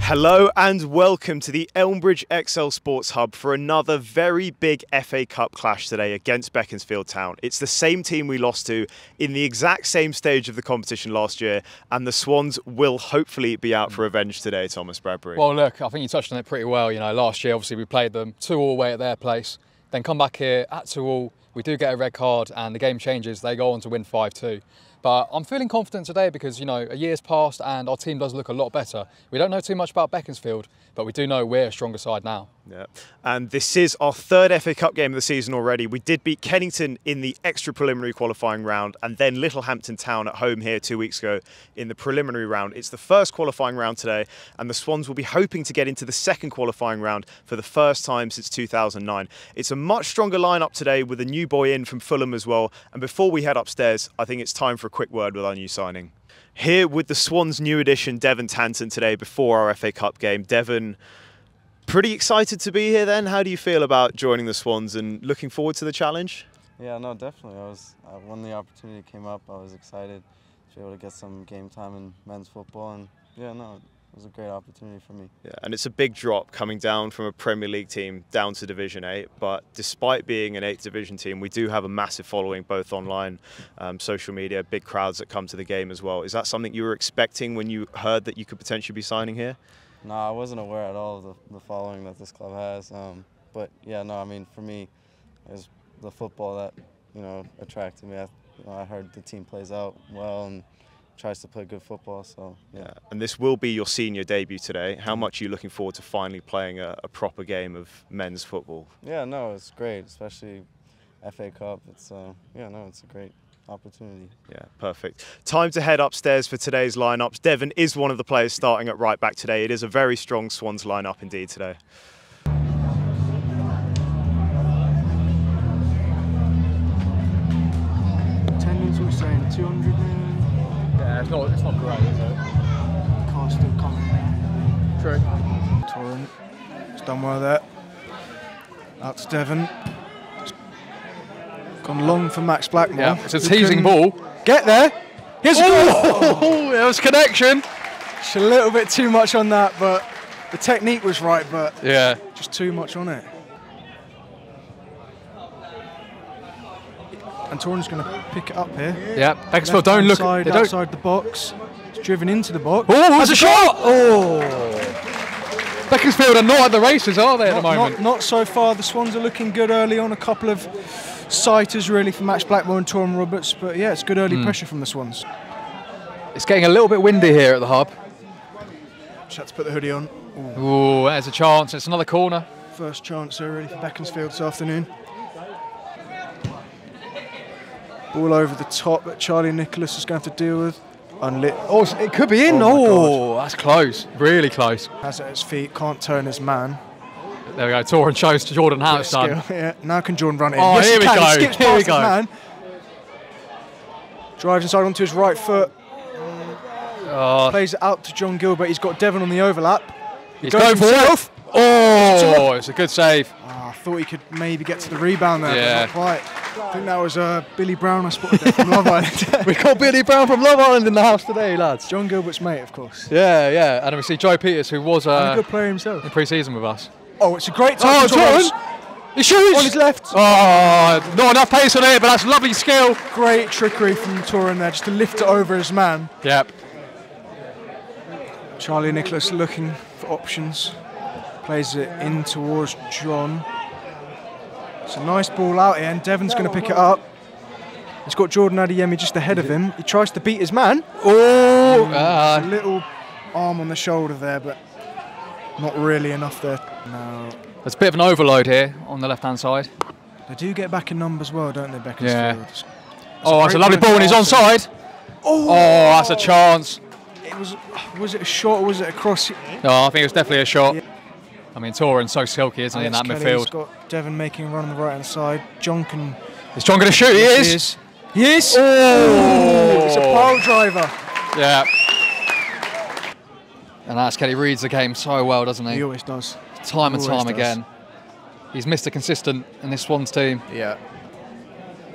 Hello and welcome to the Elmbridge XL Sports Hub for another very big FA Cup clash today against Beaconsfield Town. It's the same team we lost to in the exact same stage of the competition last year, and the Swans will hopefully be out for revenge today, Thomas Bradbury. Well, look, I think you touched on it pretty well. You know, last year, obviously, we played them 2-2 away at their place, then come back here at 2-2. We do get a red card and the game changes. They go on to win 5-2. But I'm feeling confident today because, you know, a year's passed and our team does look a lot better. We don't know too much about Beaconsfield, but we do know we're a stronger side now. Yeah, and this is our third FA Cup game of the season already. We did beat Kennington in the extra preliminary qualifying round and then Littlehampton Town at home here 2 weeks ago in the preliminary round. It's the first qualifying round today, and the Swans will be hoping to get into the second qualifying round for the first time since 2009. It's a much stronger lineup today with a new boy in from Fulham as well. And before we head upstairs, I think it's time for a quick word with our new signing. Here with the Swans' new addition, Devon Tanton, today before our FA Cup game. Devon, pretty excited to be here then? How do you feel about joining the Swans and looking forward to the challenge? Yeah, no, definitely. When the opportunity came up, I was excited to be able to get some game time in men's football, and yeah, no, it was a great opportunity for me. Yeah, and it's a big drop coming down from a Premier League team down to Division 8, but despite being an 8th Division team, we do have a massive following both online, social media, big crowds that come to the game as well. Is that something you were expecting when you heard that you could potentially be signing here? No, I wasn't aware at all of the following that this club has, but yeah, no, I mean, for me, it was the football that, you know, attracted me. I heard the team plays out well and tries to play good football, so yeah. And this will be your senior debut today. How much are you looking forward to finally playing a proper game of men's football? Yeah, no, it's great, especially FA Cup. It's yeah, no, it's a great opportunity. Yeah, perfect. Time to head upstairs for today's lineups. Devon is one of the players starting at right back today. It is a very strong Swans lineup indeed today. Attendance, we're saying 200 now. Yeah, it's not great, is it? Car's still coming. True. Torrent, it's done well there. Out to Devon. Gone long for Max Blackmore. Yeah, it's a teasing ball. Get there. Here's a goal. Oh, there was connection. Just a little bit too much on that, but the technique was right, but yeah, just too much on it. And Torrent's going to pick it up here. Yeah, Beaconsfield don't look. They don't. Outside the box. It's driven into the box. Oh, there's a shot! Oh! Beaconsfield are not at the races, are they, at the moment? Not so far. The Swans are looking good early on. A couple of sighters really for Max Blackmore and Torrent Roberts, but yeah, it's good early pressure from the Swans. It's getting a little bit windy here at the hub. Just had to put the hoodie on. Ooh, there's a chance. It's another corner. First chance there really for Beaconsfield this afternoon. Ball over the top that Charlie Nicholas is going to have to deal with. Unlit. Oh, it could be in. Oh, that's close. Really close. Has it at his feet, can't turn his man. There we go. Torrent shows to Jordan how it's done. Yeah. Now can Jordan run it in? Oh, yes, here we can. go. He skips Here we past go. his man. Drives inside onto his right foot. Plays it out to John Gilbert. He's got Devon on the overlap. He's going for it. Oh, it's a good save. I thought he could maybe get to the rebound there, Yeah. but not quite. I think that was Billy Brown I spotted there from Love Island. We got Billy Brown from Love Island in the house today, lads. John Gilbert's mate, of course. Yeah, yeah. And we see Joe Peters, who was And a good player himself. in pre-season with us. Oh, it's a great time. Torrent! He shoots! On his left. Oh, not enough pace on it, but that's lovely skill. Great trickery from Torrent there, just to lift it over his man. Yep. Charlie Nicholas looking for options. Plays it in towards John. It's a nice ball out here, and Devon's going to pick it up. He's got Jordan Adeyemi just ahead of him. He tries to beat his man. Oh! A little arm on the shoulder there, but not really enough there. No. There's a bit of an overload here on the left-hand side. They do get back in numbers well, don't they, Beaconsfield? Yeah. Oh, that's a lovely ball, and he's onside. Oh, that's a chance. It was it a shot or was it a cross? No, I think it was definitely a shot. Yeah. I mean, Torrent's so silky, isn't he, in that Kelly's midfield? got Devon making a run on the right-hand side. John can... Is John going to shoot? He is. He is. Oh! It's a pile driver. Yeah. And that's Kelly reads the game so well, doesn't he? He always does. Time and time again. He's Mr. Consistent in this Swans team. Yeah.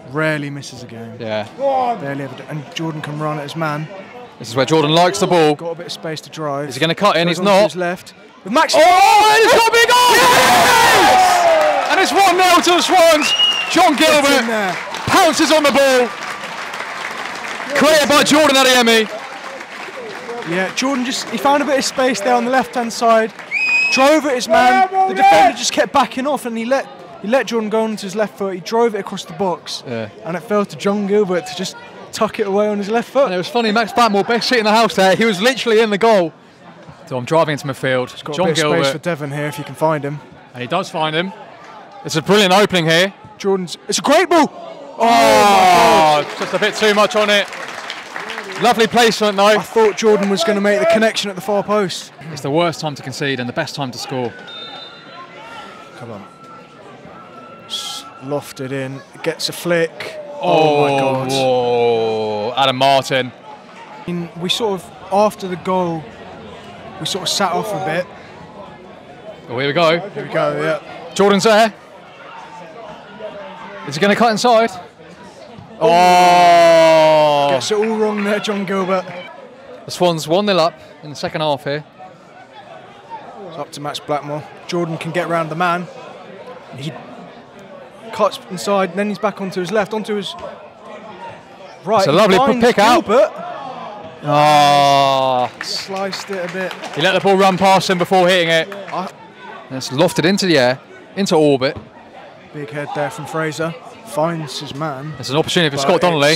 Rarely misses a game. Yeah. Barely ever. And Jordan can run at his man. This is where Jordan likes the ball. Got a bit of space to drive. Is he going to cut in? Goes He's on to not. his left. With Max. Oh, and it's got to be a goal! Yes! And it's 1-0 to the Swans. John Gilbert pounces on the ball. Created by Jordan Adeyemi. Yeah, Jordan he found a bit of space there on the left-hand side. Drove at his man. The defender just kept backing off, and he let Jordan go onto his left foot. He drove it across the box, and it fell to John Gilbert to just tuck it away on his left foot. And it was funny, Max Blackmore, best seat in the house there. He was literally in the goal. So I'm driving into midfield. He's got John a bit Gilbert. of space for Devon here if you can find him. And he does find him. It's a brilliant opening here. It's a great ball. Oh, just a bit too much on it. Lovely placement though. I thought Jordan was going to make the connection at the far post. It's the worst time to concede and the best time to score. Come on. Lofted in, gets a flick. Oh my God. Whoa. Adam Martin. We sort of, after the goal, we sort of sat off a bit. Oh, here we go. Here we go, yeah. Jordan's there. Is he going to cut inside? Oh! Gets it all wrong there, John Gilbert. The Swans 1-0 up in the second half here. It's up to Max Blackmore. Jordan can get round the man. He cuts inside, and then he's back onto his left, onto his right. It's a lovely pick out. Oh. Sliced it a bit. He let the ball run past him before hitting it. And it's lofted into the air, into orbit. Big head there from Fraser. Finds his man. It's an opportunity for Scott Donnelly.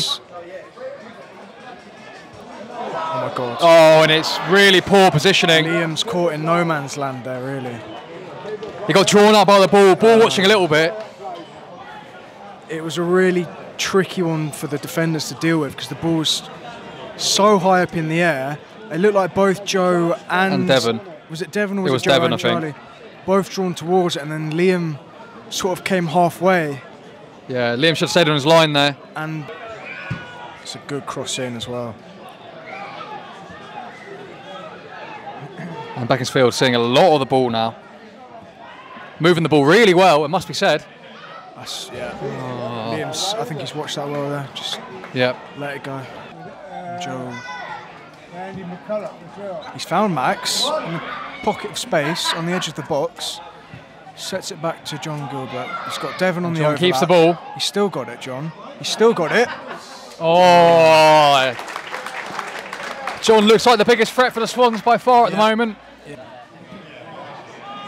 Oh my God. Oh, and it's really poor positioning. Liam's caught in no man's land there, really. He got drawn up by the ball watching a little bit. It was a really tricky one for the defenders to deal with because the ball was so high up in the air. It looked like both Joe and Devon. Was it Devon or It was Joe Devon, and I think. Charlie? Both drawn towards it, and then Liam sort of came halfway. Yeah, Liam should have stayed on his line there. And it's a good cross in as well. And Beaconsfield seeing a lot of the ball now. Moving the ball really well, it must be said. Liam's, I think he's watched that well there. Just let it go. Joe. He's found Max in the pocket of space on the edge of the box. Sets it back to John Gilbert. He's got Devon on the overlap. Keeps the ball. He's still got it, John. He's still got it. Oh! John looks like the biggest threat for the Swans by far at the moment.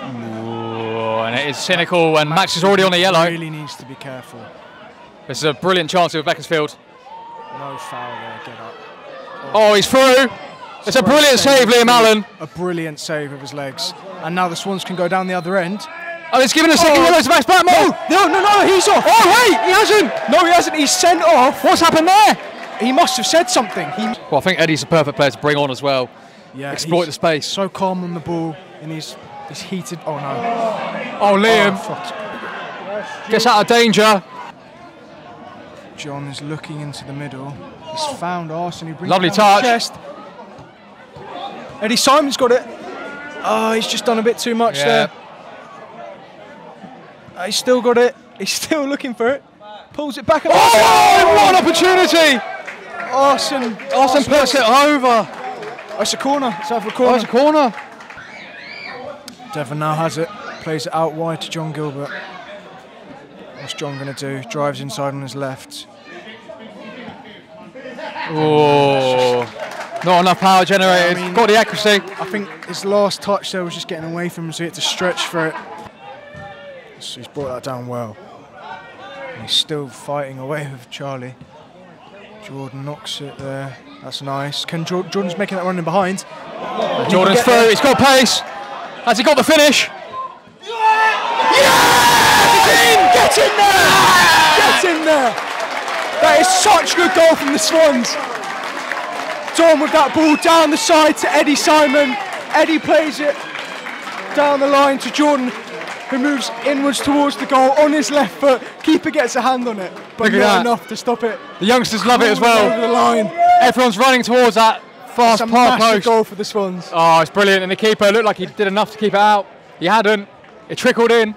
Ooh, and it is cynical, and Max is already on a yellow. Really needs to be careful. This is a brilliant chance with Beaconsfield. No foul there, get up. Oh, he's through. It's a brilliant save, Liam Allen. A brilliant save of his legs. And now the Swans can go down the other end. Oh, it's given a second yellow to Max Blackmore. No, he's off. Oh, wait, he hasn't. No, he hasn't. He's sent off. What's happened there? He must have said something. Well, I think Eddie's a perfect player to bring on as well. Yeah, exploit the space. So calm on the ball, and he's heated. Oh no. Oh, Liam. Gets out of danger. John is looking into the middle. He's found Arson. He brings Lovely it down touch. the chest. Eddie Simon's got it. Oh, he's just done a bit too much there. He's still got it. He's still looking for it. Pulls it back. Oh, what an opportunity! Arson puts it over. Oh, it's a corner. It's over a corner. Oh, it's a corner. Devon now has it. Plays it out wide to John Gilbert. What's John going to do? Drives inside on his left. Oh, not enough power generated. Yeah, I mean, got the accuracy. I think his last touch there was just getting away from him, so he had to stretch for it. So he's brought that down well. And he's still fighting away with Charlie. Jordan knocks it there. That's nice. Jordan's making that running behind. Jordan's through. He's got pace. Has he got the finish? Yeah! Get in there! Get in there! That is such a good goal from the Swans. Dom with that ball down the side to Eddie Simon. Eddie plays it down the line to Jordan, who moves inwards towards the goal on his left foot. Keeper gets a hand on it, but not enough to stop it. The youngsters love it as well. Over the line. Everyone's running towards that fast par post. Goal for the Swans. Oh, it's brilliant. And the keeper looked like he did enough to keep it out. He hadn't. It trickled in.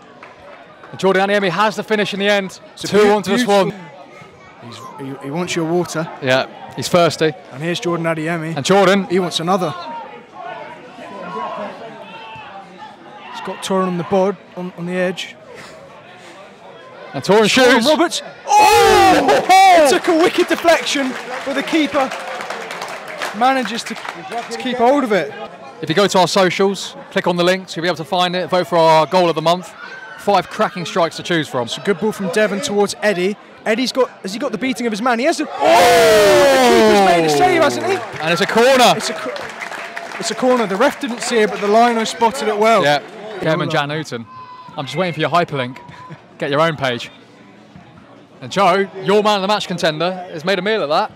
And Jordan Adeyemi has the finish in the end. 2-1 to the Swans. He wants your water. Yeah. He's thirsty. And here's Jordan Adeyemi. And Jordan. He wants another. He's got Torin on the board, on the edge. And Torin shoots. Roberts. Oh! It took a wicked deflection, but the keeper manages to keep hold of it. If you go to our socials, click on the links, you'll be able to find it. Vote for our goal of the month. 5 cracking strikes to choose from. It's a good ball from Devon towards Eddie. Has he got the beating of his man? He has. The keeper's made a save, hasn't he? And it's a corner. It's a corner. The ref didn't see it, but the lino spotted it well. Yeah. Kevin Jan Newton. I'm just waiting for your hyperlink. Get your own page. And Joe, your man of the match contender, has made a meal of that.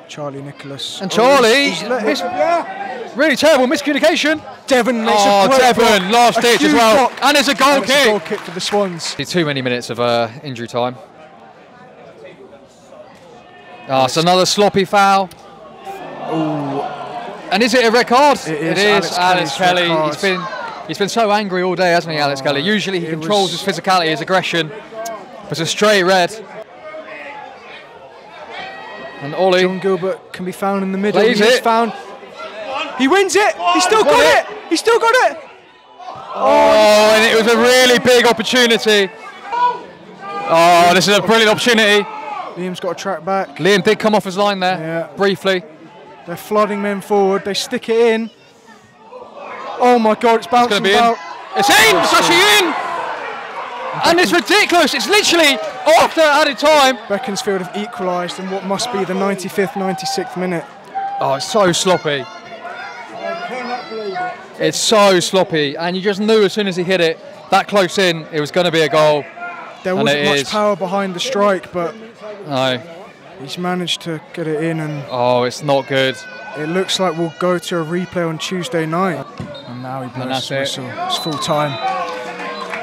Charlie Nicholas. And Charlie, really terrible miscommunication. Devon makes a Devon, last ditch as well. Block. And it's a goal kick. It's a goal kick for the Swans. Too many minutes of injury time. It's another sloppy foul. Ooh. And is it a red card? It is. Alex Kelly. He's been so angry all day, hasn't he, Alex Kelly? Usually he controls his physicality, his aggression. But it's a straight red. And Ollie. John Gilbert can be found in the middle. He's found. He wins it. He's still got it. He's still got it. Oh, and it was a really big opportunity. Oh, this is a brilliant opportunity. Liam's got to track back. Liam did come off his line there, briefly. They're flooding men forward. They stick it in. Oh my God, it's bouncing about. It's in! It's actually in! And it's ridiculous. It's literally after added time. Beaconsfield have equalised in what must be the 95th, 96th minute. Oh, it's so sloppy. It's so sloppy. And you just knew as soon as he hit it, that close in, it was going to be a goal. There wasn't much power behind the strike, but no, he's managed to get it in. And oh, it's not good. It looks like we'll go to a replay on Tuesday night. And now he blows the whistle. It's full time.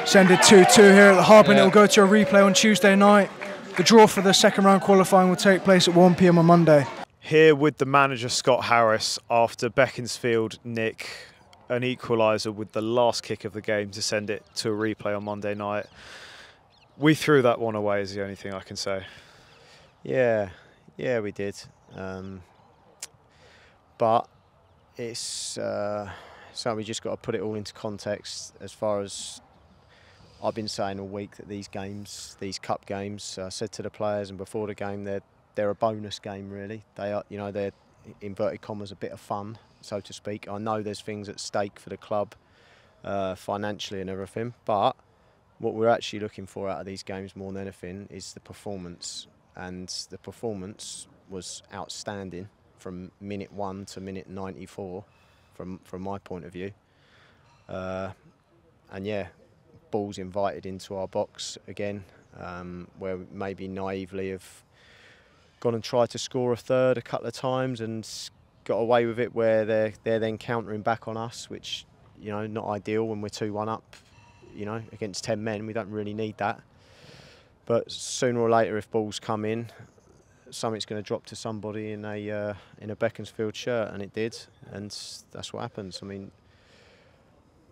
Send it 2-2 here at the Hub, and it'll go to a replay on Tuesday night. The draw for the second round qualifying will take place at 1 PM on Monday. Here with the manager Scott Harris after Beaconsfield nick an equaliser with the last kick of the game to send it to a replay on Monday night. We threw that one away is the only thing I can say. Yeah, we did. But it's something we just got to put it all into context. As far as I've been saying all week, that these games, these cup games, I said to the players and before the game, they're a bonus game really. They are, they're inverted commas a bit of fun, so to speak. I know there's things at stake for the club, financially and everything, but what we're actually looking for out of these games more than anything is the performance, and the performance was outstanding from minute 1 to minute 94 from my point of view. And yeah, balls invited into our box again, where we maybe naively have gone and tried to score a third a couple of times and got away with it, where they're then countering back on us, which, not ideal when we're 2-1 up, against 10 men. We don't really need that. But sooner or later, if balls come in, something's going to drop to somebody in a Beaconsfield shirt, and it did, and that's what happens. I mean,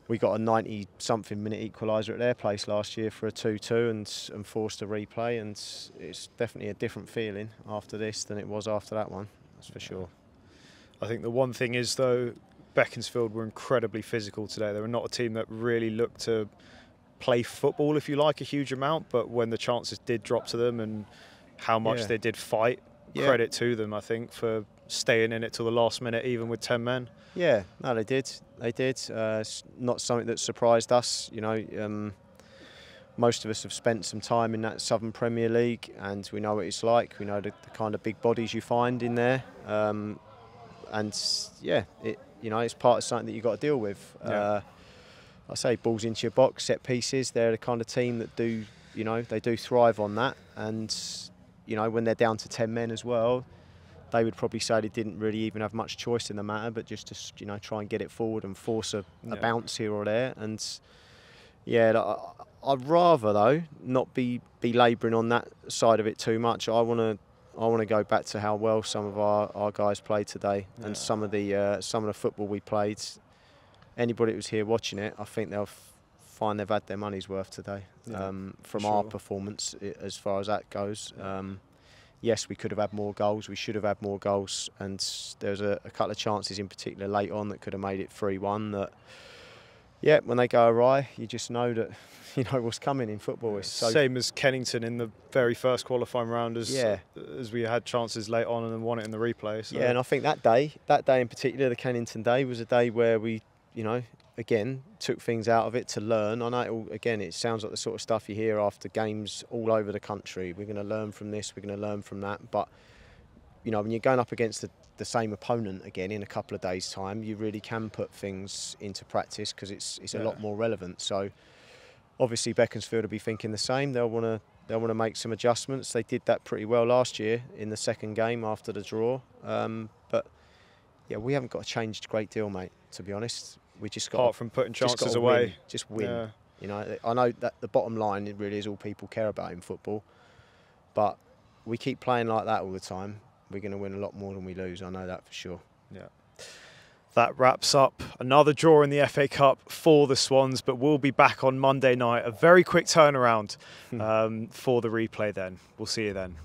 we got a 90-something minute equaliser at their place last year for a 2-2 and forced a replay, and it's definitely a different feeling after this than it was after that one, that's for sure. I think the one thing is, though, Beaconsfield were incredibly physical today. They were not a team that really looked to play football, if you like, a huge amount, but when the chances did drop to them and how much they did fight, credit to them, I think, for staying in it till the last minute, even with 10 men. Yeah, no, they did. They did. It's not something that surprised us. Most of us have spent some time in that Southern Premier League, and we know what it's like. We know the kind of big bodies you find in there, and yeah, it's part of something that you've got to deal with. Yeah. I say balls into your box, set pieces. They're the kind of team that do, they do thrive on that, and when they're down to 10 men as well, they would probably say they didn't really even have much choice in the matter, but just to try and get it forward and force a bounce here or there. And yeah, I'd rather though not be labouring on that side of it too much. I want to go back to how well some of our guys played today, and some of the football we played. Anybody that was here watching it, I think they'll find they've had their money's worth today from our performance as far as that goes. yes, we could have had more goals, we should have had more goals, and there was a couple of chances in particular late on that could have made it 3-1 that, yeah, when they go awry, you just know that you know what's coming in football. It's so same as Kennington in the very first qualifying round as we had chances late on and then won it in the replay. So. Yeah, and I think that day in particular, the Kennington day, was a day where we, you know, again, took things out of it to learn. I know, it sounds like the sort of stuff you hear after games all over the country. We're going to learn from this, we're going to learn from that. But, you know, when you're going up against the same opponent again in a couple of days' time, you really can put things into practice because it's a lot more relevant. So, obviously, Beaconsfield will be thinking the same. They'll want to make some adjustments. They did that pretty well last year in the second game after the draw. But, yeah, we haven't got to change a great deal, mate, to be honest. We just got apart from putting chances away, just win. Yeah. You know, I know that the bottom line it really is all people care about in football, but we keep playing like that all the time, we're going to win a lot more than we lose. I know that for sure. Yeah. That wraps up another draw in the FA Cup for the Swans, but we'll be back on Monday night. A very quick turnaround for the replay then. We'll see you then.